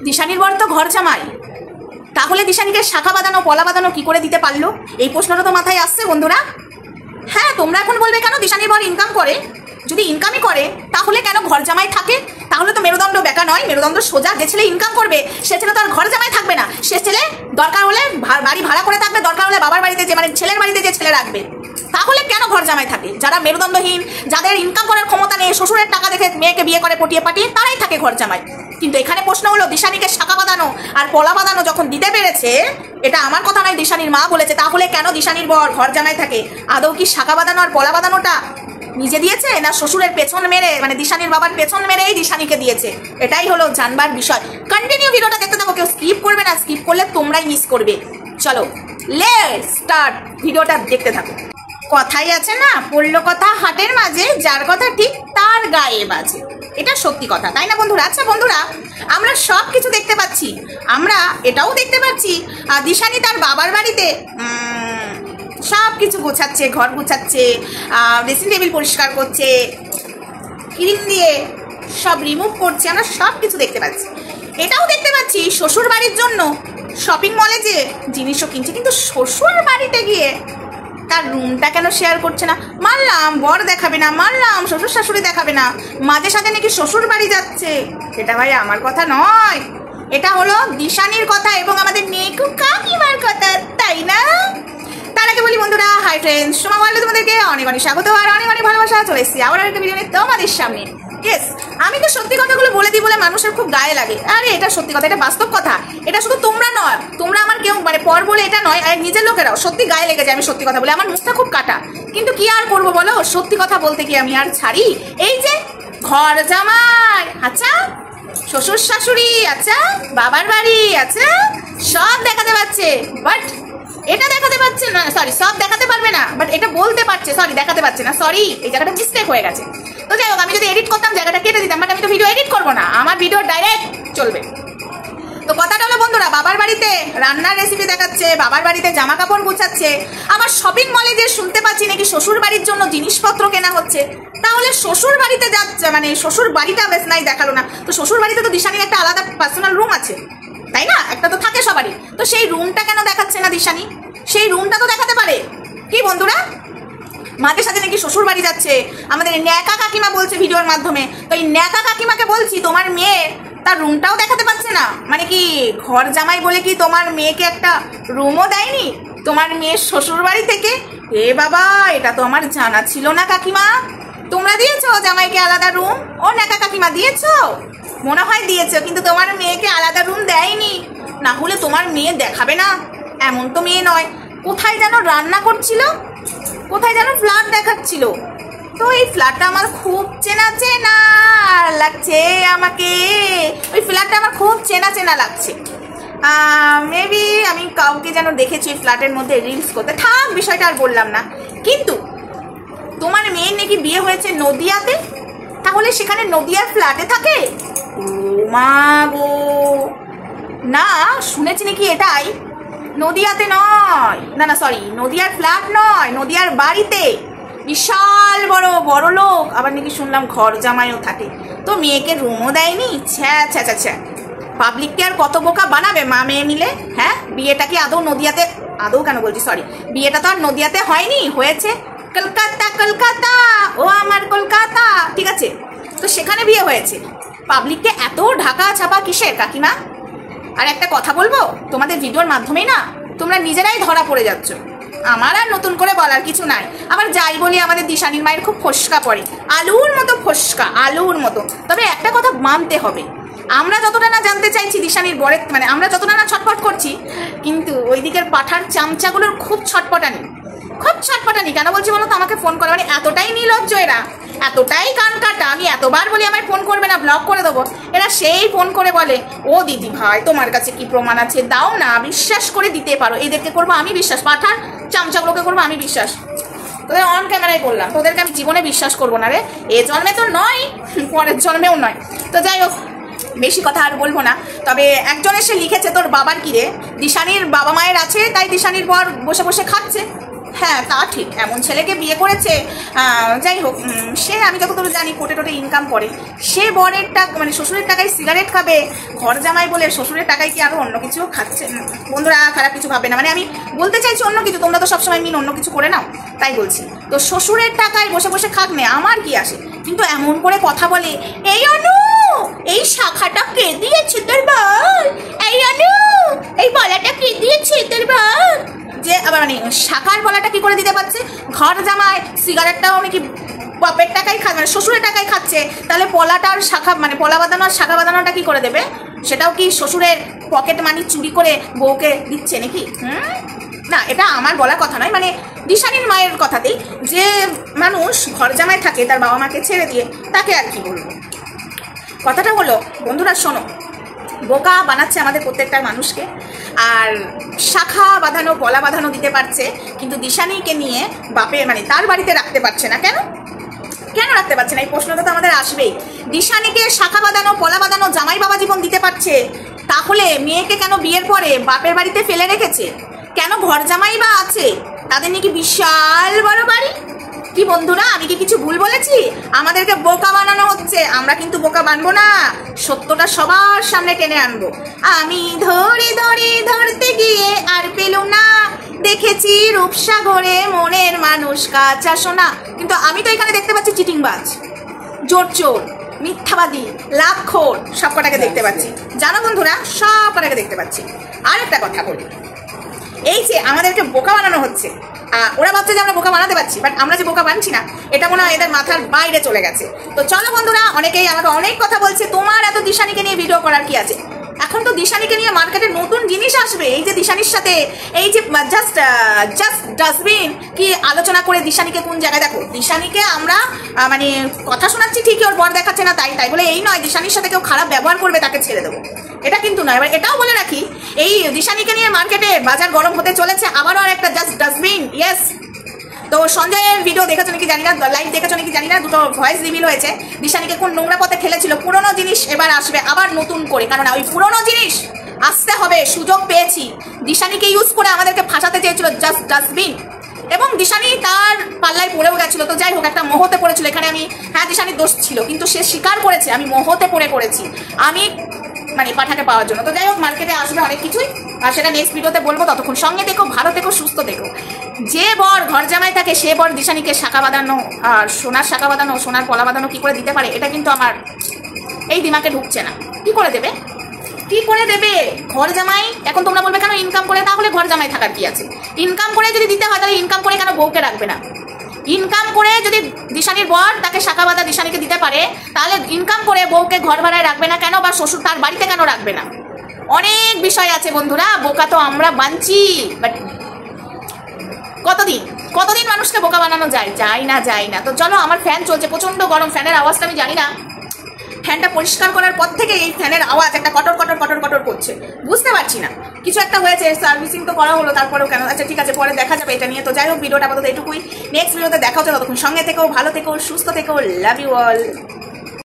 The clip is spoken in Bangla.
দিশানির বর তো ঘর জামাই, তাহলে দিশানিকে শাখা বাঁধানো পলা বাঁধানো কি করে দিতে পারলো? এই প্রশ্নটা তো মাথায় আসছে বন্ধুরা। হ্যাঁ, তোমরা এখন বলবে কেন দিশানির বর ইনকাম করে? যদি ইনকামই করে তাহলে কেন ঘর জামাই থাকে? তাহলে তো মেরুদণ্ড বেঁকা নয়, মেরুদণ্ড সোজা। যে ছেলে ইনকাম করবে সে ছেলে তো আর ঘর জামাই থাকবে না। সে ছেলে দরকার হলে বাড়ি ভাড়া করে থাকবে, দরকার হলে বাবার বাড়িতে যে মানে ছেলের বাড়িতে যে ছেলে রাখবে। তাহলে কেন ঘর জামাই থাকে? যারা মেরুদণ্ডহীন, যাদের ইনকাম করার ক্ষমতা নেই, শ্বশুরের টাকা দেখে মেয়েকে বিয়ে করে পটিয়ে পাটিয়ে, তারাই থাকে ঘর জামাই। কিন্তু এখানে প্রশ্ন হলো দিশানিকে শাখা বাঁধানো আর পলা বাঁধানো যখন দিতে পেরেছে, এটা আমার কথা নয়, দিশানির মা বলেছে, তাহলে কেন দিশানির বর ঘর জামাই থাকে? আদৌ কি শাখা বাঁধানো আর পলা বাঁধানোটা নিজে দিয়েছে, না শ্বশুরের পেছন মেরে মানে দিশানির বাবার পেছন মেরেই দিশানিকে দিয়েছে? এটাই হলো জানবার বিষয়। কন্টিনিউ ভিডিওটা দেখতে থাকো, কেউ স্কিপ করবে না, স্কিপ করলে তোমরাই মিস করবে। চলো লেটস স্টার্ট, ভিডিওটা দেখতে থাকো। কথাই আছে না, পড়লো কথা হাটের মাঝে, যার কথা ঠিক তার গায়ে বাজে। এটা সত্যি কথা, তাই না বন্ধুরা? আচ্ছা বন্ধুরা, আমরা সব কিছু দেখতে পাচ্ছি, আমরা এটাও দেখতে পাচ্ছি দিশানি তার বাবার বাড়িতে সব কিছু গোছাচ্ছে, ঘর গোছাচ্ছে, ড্রেসিং টেবিল পরিষ্কার করছে, ক্রিম দিয়ে সব রিমুভ করছে, আমরা সব কিছু দেখতে পাচ্ছি। এটাও দেখতে পাচ্ছি শ্বশুর বাড়ির জন্য শপিং মলে যে জিনিসও কিনছে, কিন্তু শ্বশুর বাড়িতে গিয়ে তার রুমটা কেন শেয়ার করছে না? মানলাম বর দেখাবে না, মানলাম শ্বশুর শাশুড়ি দেখাবে না, মাঝে সাঝে নাকি শ্বশুর বাড়ি যাচ্ছে, এটা ভাই আমার কথা নয়, এটা হলো দিশানির কথা এবং আমাদের নেকু কাকিমার কথা, তাই না? তার আগে বলি বন্ধুরা, হাই ফ্রেন্ডস, সোমা ওয়ার্ল্ডে তোমাদেরকে অনেক অনেক স্বাগত আর অনেক অনেক ভালোবাসা। চলে এসেছি আবার একটা ভিডিও নিয়ে তোমাদের সামনে। ইয়েস, আমি তো সত্যি কথাগুলো বলে দিই বলে মানুষের খুব গায়ে লাগে। আরে এটা সত্যি কথা, এটা বাস্তব কথা। এটা শুধু তোমরা নয়, তোমরা আমার কেউ মানে পর বলে এটা নয়, আর নিজের লোকেরাও সত্যি গায়ে লেগে যায় আমি সত্যি কথা বলে। আমার মুখটা খুব কাটা, কিন্তু কি আর করবো বলো, সত্যি কথা বলতে কি আমি আর ছাড়ি? এই যে ঘর জামাই, আচ্ছা শ্বশুর শাশুড়ি, আচ্ছা বাবার বাড়ি, আচ্ছা সব দেখাতে পাচ্ছে, বাট এটা দেখাতে পারছে না। সরি, সব দেখাতে পারবে না, বাট এটা বলতে পারছে, সরি দেখাতে পারছে না, সরি এই জায়গাটা মিস্টেক হয়ে গেছে। তো যাই হোক, আমি যদি এডিট করতাম জায়গাটা কেটে দিতাম, বাট আমি তো ভিডিও এডিট করবো না, আমার ভিডিও ডাইরেক্ট চলবে। তো কথাটা হলো বন্ধুরা, বাবার বাড়িতে রান্নার রেসিপি দেখাচ্ছে, বাবার বাড়িতে জামা কাপড় গুছাচ্ছে, আবার শপিং মলে যে শুনতে পাচ্ছি নাকি শ্বশুর বাড়ির জন্য জিনিসপত্র কেনা হচ্ছে। তাহলে শ্বশুর বাড়িতে যাচ্ছে মানে শ্বশুর বাড়িটা বেশ নাই দেখালো না, তো শ্বশুর বাড়িতে তো দিশানির একটা আলাদা পার্সোনাল রুম আছে, তাই না? একটা তো থাকে সবারই, তো সেই রুমটা কেন দেখাচ্ছে না দিশানি? সেই রুমটা তো দেখাতে পারে। কি বন্ধুরা, মাঝে সাথে নাকি শ্বশুর বাড়ি যাচ্ছে, আমাদের ন্যাকা কাকিমা বলছে ভিডিওর মাধ্যমে। তো এই ন্যাকা কাকিমাকে বলছি, তোমার মেয়ে তার রুমটাও দেখাতে পারছে না? মানে কি ঘর জামাই বলে কি তোমার মেয়েকে একটা রুমও দেয়নি তোমার মেয়ের শ্বশুর বাড়ি থেকে? এ বাবা, এটা তো আমার জানা ছিল না কাকিমা। তোমরা দিয়েছো জামাইকে আলাদা রুম? ও ন্যাকা কাকিমা দিয়েছো? মনে হয় দিয়েছো, কিন্তু তোমার মেয়েকে আলাদা রুম দেয়নি। না হলে তোমার মেয়ে দেখাবে না, এমন তো মেয়ে নয়। কোথায় যেন রান্না করছিল, কোথায় যেন ফ্ল্যাট দেখাচ্ছিল, তো এই ফ্ল্যাটটা আমার খুব চেনা চেনা লাগছে, আমাকে ওই ফ্ল্যাটটা আমার খুব চেনা চেনা লাগছে। মেবি আমি কাউকে যেন দেখেছি ফ্ল্যাটের মধ্যে রিলস করতে, থাক বিষয়টা আর বললাম না। কিন্তু তোমার মেয়ের নাকি বিয়ে হয়েছে নদিয়াতে, তাহলে সেখানে নদিয়ার ফ্ল্যাটে থাকে? ও মা গো, না শুনেছি নাকি এটাই নদিয়াতে নয়, না না সরি, নদিয়ার ফ্ল্যাট নয়, নদিয়ার বাড়িতে বিশাল বড় বড় লোক, আবার নাকি শুনলাম ঘর জামাইও থাকে। তো মেয়েকে রুমও দেয়নি? ছ্যা ছ্যা ছ্যা ছ্যা, পাবলিককে আর কত বোকা বানাবে মা মেয়ে মিলে। হ্যাঁ, বিয়েটা কি আদৌ নদিয়াতে, আদৌ কেন বলছি সরি, বিয়েটা তো আর নদিয়াতে হয়নি, হয়েছে কলকাতা, কলকাতা ও আমার কলকাতা, ঠিক আছে? তো সেখানে বিয়ে হয়েছে, পাবলিককে এত ঢাকা ছাপা কিসের কাকিমা? আর একটা কথা বলবো, তোমাদের ভিডিওর মাধ্যমেই না তোমরা নিজেরাই ধরা পড়ে যাচ্ছ, আমার আর নতুন করে বলার কিছু নাই। আবার যাই বলি, আমাদের দিশানির মায়ের খুব ফসকা পড়ে, আলুর মতো ফসকা, আলুর মতো। তবে একটা কথা মানতে হবে, আমরা যতটা না জানতে চাইছি দিশানির বরের, মানে আমরা যতটা না ছটপট করছি, কিন্তু ওই দিকের পাঠার চামচাগুলোর খুব ছটপটানি, খুব ছটপটানি। কেন বলছি বলো তো, আমাকে ফোন করে, মানে এতটাই নির্লজ্জ এরা, এতটাই কান কাটা, আমি এতবার বলি আমায় ফোন করবে না, ব্লক করে দেবো, এরা সেই ফোন করে বলে, ও দিদি ভাই তোমার কাছে কি প্রমাণ আছে দাও না, বিশ্বাস করে দিতে পারো। এদেরকে করবো আমি বিশ্বাস, পাঠার চামচাগুলোকে করবো আমি বিশ্বাস। তোদের অন ক্যামেরায় বললাম, তোদেরকে আমি জীবনে বিশ্বাস করবো না রে, এ জন্মে তো নয়, পরের জন্মেও নয়। তো যাই হোক, বেশি কথা আর বলবো না। তবে একজন এসে লিখেছে, তোর বাবার কি রে? দিশানির বাবা মায়ের আছে, তাই দিশানির বর বসে বসে খাচ্ছে। হ্যাঁ তা ঠিক, এমন ছেলেকে বিয়ে করেছে, যাই হোক, সে আমি যতদূর জানি কোটে টোটে ইনকাম করে, সে বরের টাকা মানে শ্বশুরের টাকায় সিগারেট খাবে, ঘর জামাই বলে শ্বশুরের টাকায় কি আরও অন্য কিছুও খাচ্ছে? বন্ধুরা খারাপ কিছু ভাবে না, মানে আমি বলতে চাইছি অন্য কিছু, তোমরা তো সবসময় মিন অন্য কিছু করে নাও, তাই বলছি। তো শ্বশুরের টাকায় বসে বসে খাক নে, আমার কি আসে, কিন্তু এমন করে কথা বলে, এই অনু এই শাখাটা কে দিয়েছে তোর বর, এই অনু এই বলাটা কে দিয়েছে তোর বর, যে আবার মানে শাখার বলাটা কি করে দিতে পারছে? ঘর জামাই সিগারেটটাও নাকি বাপের টাকায় খাচ্ছে, মানে শ্বশুরের টাকায় খাচ্ছে, তাহলে পলাটার শাখা মানে পলা বাঁধানো আর শাখা বাঁধানোটা কি করে দেবে? সেটাও কি শ্বশুরের পকেট মানি চুরি করে বউকে দিচ্ছে নাকি? না, এটা আমার বলা কথা নয়, মানে দিশানির মায়ের কথাতেই, যে মানুষ ঘর জামাই থাকে তার বাবা মাকে ছেড়ে দিয়ে, তাকে আর কি বলবো। কথাটা হলো বন্ধুরা শোনো, বোকা বানাচ্ছে আমাদের প্রত্যেকটা মানুষকে, আর শাখা বাঁধানো পলা বাঁধানো দিতে পারছে, কিন্তু দিশানিকে নিয়ে বাপের মানে তার বাড়িতে রাখতে পারছে না। কেন কেন রাখতে পারছে না? এই প্রশ্নটা তো আমাদের আসবেই। দিশানিকে শাখা বাঁধানো পলা বাঁধানো জামাই বাবা জীবন দিতে পারছে, তাহলে মেয়েকে কেন বিয়ের পরে বাপের বাড়িতে ফেলে রেখেছে? কেন ঘর জামাই বা আছে? তাদের নাকি বিশাল বড় বাড়ি। কি বন্ধুরা, আমি কি কিছু ভুল বলেছি? আমাদেরকে বোকা বানানো হচ্ছে, আমরা কিন্তু বোকা বানবো না, সত্যটা সবার সামনে টেনে আনবো। আমি ধরে ধরে ধরতে গিয়ে আর পেলুম না, দেখেছি রূপসাগরে মনের মানুষ কাঁচা সোনা, কিন্তু আমি তো এখানে দেখতে পাচ্ছি চিটিংবাজ, জোর চোর, মিথ্যাবাদী, লাখখোর, সব কটাকে দেখতে পাচ্ছি। জানো বন্ধুরা, সব কটাকে দেখতে পাচ্ছি। আর একটা কথা বলি, এই যে আমাদেরকে বোকা বানানো হচ্ছে, ওরা ভাবছে যে আমরা বোকা বানাতে পারছি, বাট আমরা যে বোকা বানছি না, এটা মনে হয় এদের মাথার বাইরে চলে গেছে। তো চলো বন্ধুরা, অনেকেই আমাকে অনেক কথা বলছে, তোমার এত দিশানিকে নিয়ে ভিডিও করার কি আছে? এখন তো দিশানিকে নিয়ে মার্কেটে নতুন জিনিস আসবে। এই যে দিশানির সাথে এই যে জাস্ট ডাস্টবিন কি আলোচনা করে দিশানিকে কোন জায়গায়, দেখো দিশানিকে আমরা মানে কথা শোনাচ্ছি ঠিকই, ওর বর দেখাচ্ছে না তাই তাই বলে এই নয় দিশানির সাথে কেউ খারাপ ব্যবহার করবে তাকে ছেড়ে দেবো, এটা কিন্তু নয়। এবার এটাও বলে রাখি, এই দিশানিকে নিয়ে মার্কেটে বাজার গরম হতে চলেছে, আবারও আর একটা জাস্ট ডাস্টবিন। ইয়েস, তো সঞ্জয়ের ভিডিও দেখেছো নাকি জানি না, লাইভ দেখেছো নাকি জানি না, দুটো ভয়েস রিভিল হয়েছে। দিশানিকে কোন নোংরা পথে ঠেলেছিল, পুরোনো জিনিস এবার আসবে আবার নতুন করে, কারণ ওই পুরোনো জিনিস আসতে হবে, সুযোগ পেয়েছি। দিশানিকে ইউজ করে আমাদেরকে ফাঁসাতে চেয়েছিল জাস্ট ডাস্টবিন, এবং দিশানি তার পাল্লায় পড়েও গেছিল। তো যাই হোক, একটা মোহতে পড়েছিল, এখানে আমি হ্যাঁ দিশানির দোষ ছিল, কিন্তু সে স্বীকার করেছে আমি মোহতে পড়ে করেছি, আমি মানে পাঠাকে পাওয়ার জন্য। তো যাই হোক, মার্কেটে আসবে অনেক কিছুই, আর সেটা নেক্সট ভিডিওতে বলবো। ততক্ষণ সঙ্গে দেখো, ভালো থেকো, সুস্থ থেকো। যে বর ঘর জামাই থাকে সে বর দিশানিকে শাখা বাঁধানো আর সোনার শাখা বাঁধানো সোনার পলা বাঁধানো কি করে দিতে পারে, এটা কিন্তু আমার এই দিমাগে ঢুকছে না। কি করে দেবে, কি করে দেবে ঘর জামাই? এখন তোমরা বলবে কেন ইনকাম করে, তাহলে ঘর জামাই থাকার কি আছে? ইনকাম করে যদি দিতে হয়, তাহলে ইনকাম করে কেন বউকে রাখবে না? ইনকাম করে যদি দিশানির বর তাকে শাখা বাঁধা দিশানিকে দিতে পারে, তাহলে ইনকাম করে বউকে ঘর ভাড়ায় রাখবে না কেন, বা শ্বশুর তার বাড়িতে কেন রাখবে না? অনেক বিষয় আছে বন্ধুরা, বোকা তো আমরা বানছি, বাট কতদিন মানুষকে বোকা বানানো যায় না। তো চলো, আমার ফ্যান চলছে, প্রচন্ড গরম, ফ্যানের আওয়াজটা আমি জানি না, ফ্যানটা পরিষ্কার করার পর থেকে এই ফ্যানের আওয়াজ একটা কটর কটর কটর কটর করছে, বুঝতে পারছি না, কিছু একটা হয়েছে। সার্ভিসিং তো করা হলো, তারপরেও কেন? আচ্ছা ঠিক আছে, পরে দেখা যাবে এটা নিয়ে। তো যাই হোক, ভিডিওটা আপাতত এটুকুই, নেক্সট ভিডিওতে দেখা হচ্ছে, ততক্ষণ সঙ্গে থেকো, ভালো থেকো, সুস্থ থেকো, লাভ ইউ অল।